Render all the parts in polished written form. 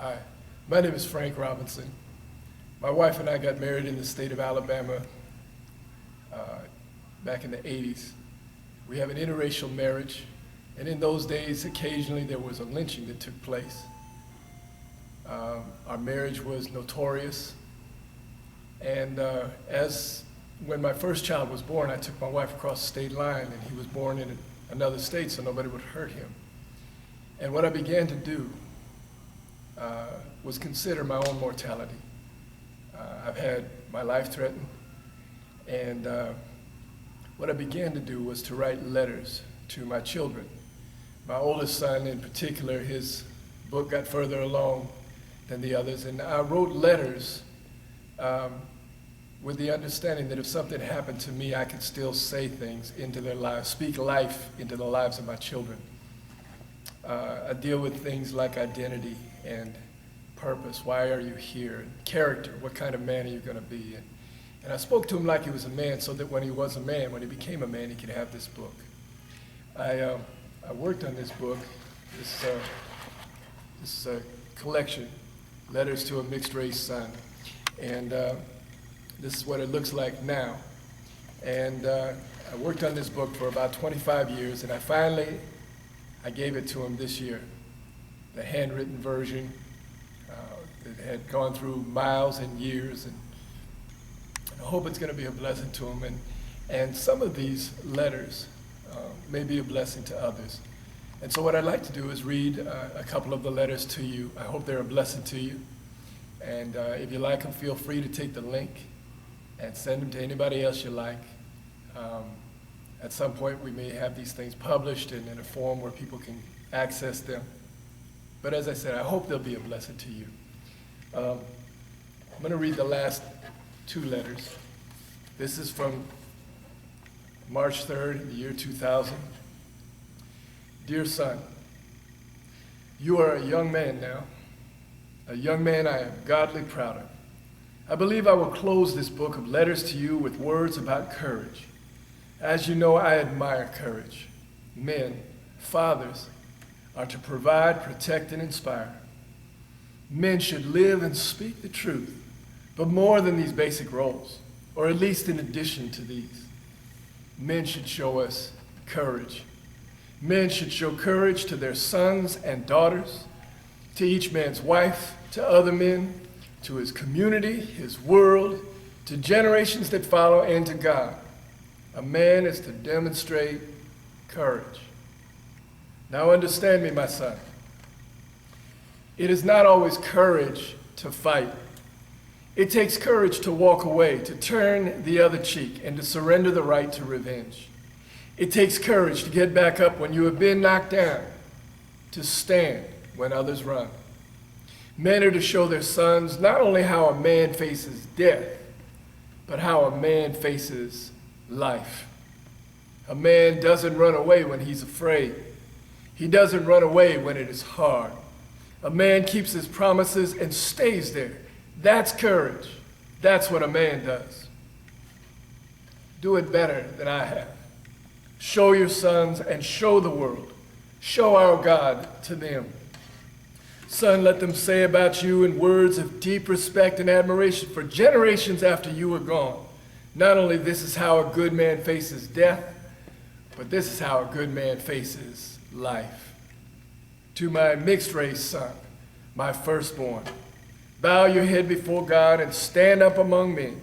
Hi, my name is Frank Robinson. My wife and I got married in the state of Alabama back in the 80s. We have an interracial marriage, and in those days, occasionally there was a lynching that took place. Our marriage was notorious, and when my first child was born, I took my wife across the state line, and he was born in another state so nobody would hurt him. And what I began to do was consider my own mortality. I've had my life threatened, and what I began to do was to write letters to my children. My oldest son in particular, his book got further along than the others, and I wrote letters with the understanding that if something happened to me, I could still say things into their lives, speak life into the lives of my children. I deal with things like identity and purpose. Why are you here? And character. What kind of man are you going to be? And I spoke to him like he was a man, so that when he was a man, when he became a man, he could have this book. I worked on this book. This is a collection, Letters to a Mixed Race Son. And this is what it looks like now. And I worked on this book for about 25 years, and I gave it to him this year, the handwritten version that had gone through miles and years, and I hope it's going to be a blessing to him. And some of these letters may be a blessing to others. And so what I'd like to do is read a couple of the letters to you. I hope they're a blessing to you. And if you like them, feel free to take the link and send them to anybody else you like. At some point, we may have these things published and in a form where people can access them. But as I said, I hope they'll be a blessing to you. I'm going to read the last two letters. This is from March 3rd, the year 2000. Dear son, you are a young man now, a young man I am godly proud of. I believe I will close this book of letters to you with words about courage. As you know, I admire courage. Men, fathers, are to provide, protect, and inspire. Men should live and speak the truth, but more than these basic roles, or at least in addition to these. Men should show us courage. Men should show courage to their sons and daughters, to each man's wife, to other men, to his community, his world, to generations that follow, and to God. A man is to demonstrate courage. Now understand me, my son. It is not always courage to fight. It takes courage to walk away, to turn the other cheek, and to surrender the right to revenge. It takes courage to get back up when you have been knocked down, to stand when others run. Men are to show their sons not only how a man faces death, but how a man faces life. A man doesn't run away when he's afraid. He doesn't run away when it is hard. A man keeps his promises and stays there. That's courage. That's what a man does. Do it better than I have. Show your sons and show the world. Show our God to them. Son, let them say about you in words of deep respect and admiration for generations after you are gone. Not only this is how a good man faces death, but this is how a good man faces life. To my mixed race son, my firstborn, bow your head before God and stand up among men.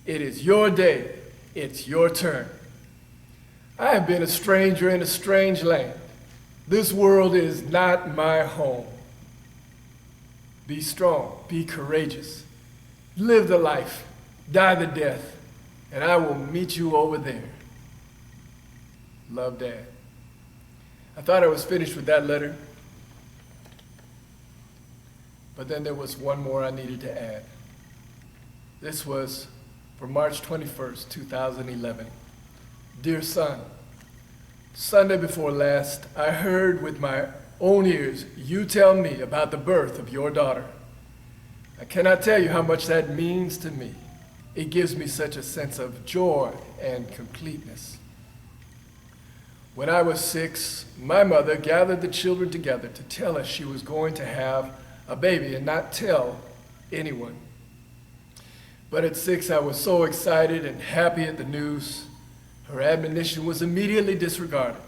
It is your day. It's your turn. I have been a stranger in a strange land. This world is not my home. Be strong, be courageous, live the life, die the death, and I will meet you over there. Love, Dad. I thought I was finished with that letter, but then there was one more I needed to add. This was for March 21st, 2011. Dear son, Sunday before last, I heard with my own ears you tell me about the birth of your daughter. I cannot tell you how much that means to me. It gives me such a sense of joy and completeness. When I was 6, my mother gathered the children together to tell us she was going to have a baby and not tell anyone. But at 6, I was so excited and happy at the news. Her admonition was immediately disregarded.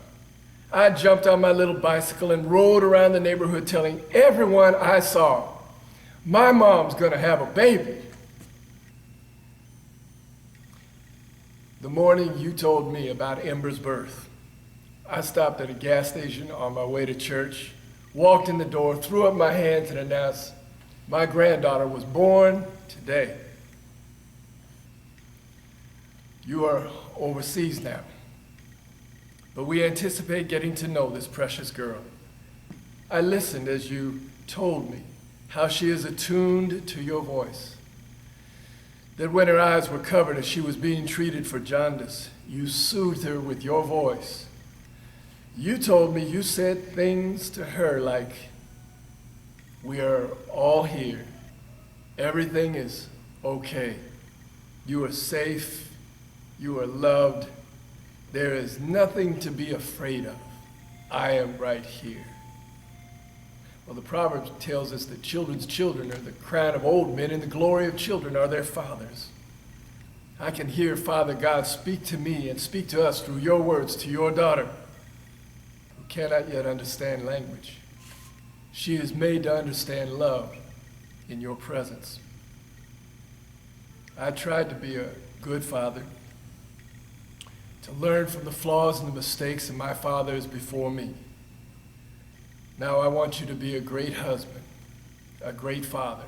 I jumped on my little bicycle and rode around the neighborhood telling everyone I saw, my mom's gonna have a baby. The morning you told me about Ember's birth, I stopped at a gas station on my way to church, walked in the door, threw up my hands and announced, my granddaughter was born today. You are overseas now, but we anticipate getting to know this precious girl. I listened as you told me how she is attuned to your voice, that when her eyes were covered as she was being treated for jaundice, you soothed her with your voice. You told me you said things to her like, we are all here. Everything is okay. You are safe. You are loved. There is nothing to be afraid of. I am right here. Well, the proverb tells us that children's children are the crown of old men, and the glory of children are their fathers. I can hear Father God speak to me and speak to us through your words to your daughter, who cannot yet understand language. She is made to understand love in your presence. I tried to be a good father, to learn from the flaws and the mistakes of my fathers before me. Now I want you to be a great husband, a great father,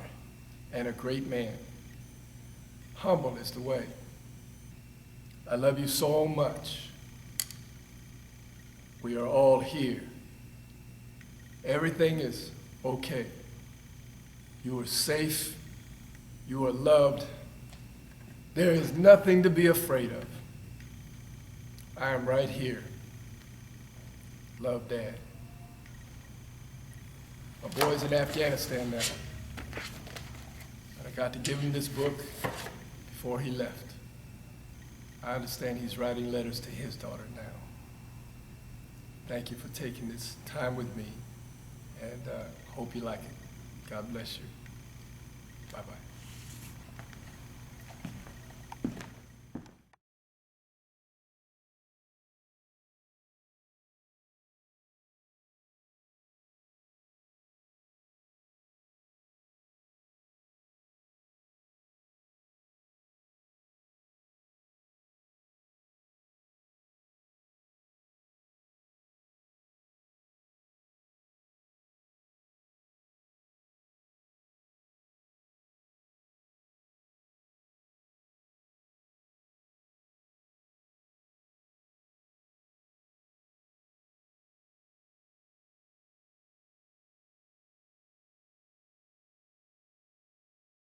and a great man. Humble is the way. I love you so much. We are all here. Everything is okay. You are safe. You are loved. There is nothing to be afraid of. I am right here. Love, Dad. My boy's in Afghanistan now. I got to give him this book before he left. I understand he's writing letters to his daughter now. Thank you for taking this time with me, and hope you like it. God bless you. Bye-bye.